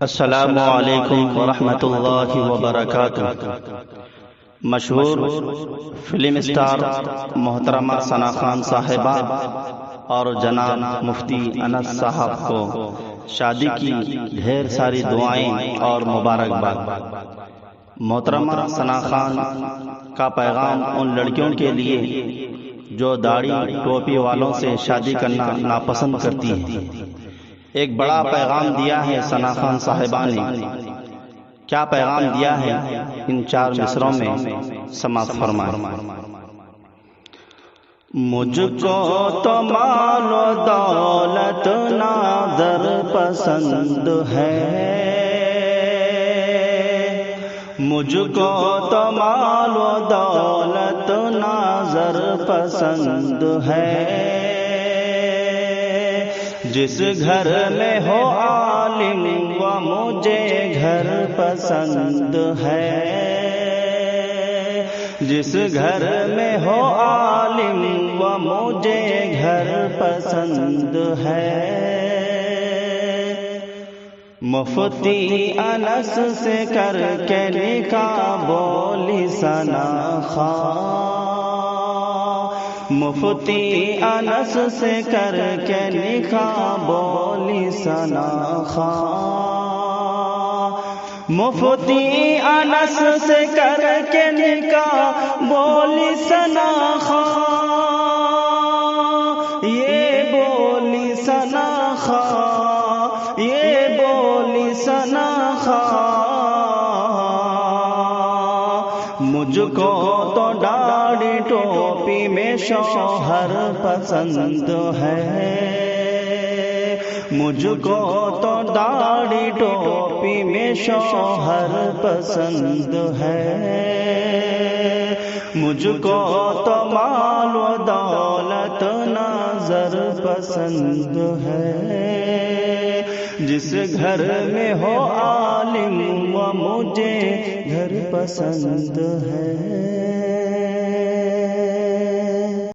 السلام علیکم ورحمۃ اللہ وبرکاتہ۔ مشہور فلم سٹار محترمہ ثنا خان صاحبہ اور جناب مفتی انس صاحب کو شادی کی ڈھیر ساری دعائیں اور مبارکباد۔ محترمہ ثنا خان کا پیغام ان لڑکیوں کے لیے جو داڑھی ٹوپی والوں سے شادی کرنا ناپسند کرتی ہیں، ایک بڑا پیغام دیا ہے ثنا خان صاحبہ نے۔ کیا پیغام دیا ہے ان چار مصروں میں سماعت فرمائیں۔ مجھ کو تو مال و دولت نادر پسند ہے، مجھ کو تو مال و دولت نازر پسند ہے، جس گھر میں ہو عالم وہ مجھے گھر پسند ہے، جس گھر میں ہو عالم وہ مجھے گھر پسند ہے۔ مفتی انس سے کر کے نکاح بولی ثنا خان، مفتی انس سے کر کے نکاح بولی ثنا خان، مفتی انس سے کر کے نکاح بولی ثنا خان، یہ بولی ثنا خان، یہ بولی ثنا خان۔ مجھ کو تو داڑھی ٹوپی میں شوہر پسند ہے، مجھ کو تو داڑھی ٹوپی میں شوہر پسند ہے، مجھ کو تو مال و دولت نازر پسند ہے، جس گھر میں ہو عالم وہ مجھے گھر پسند ہے۔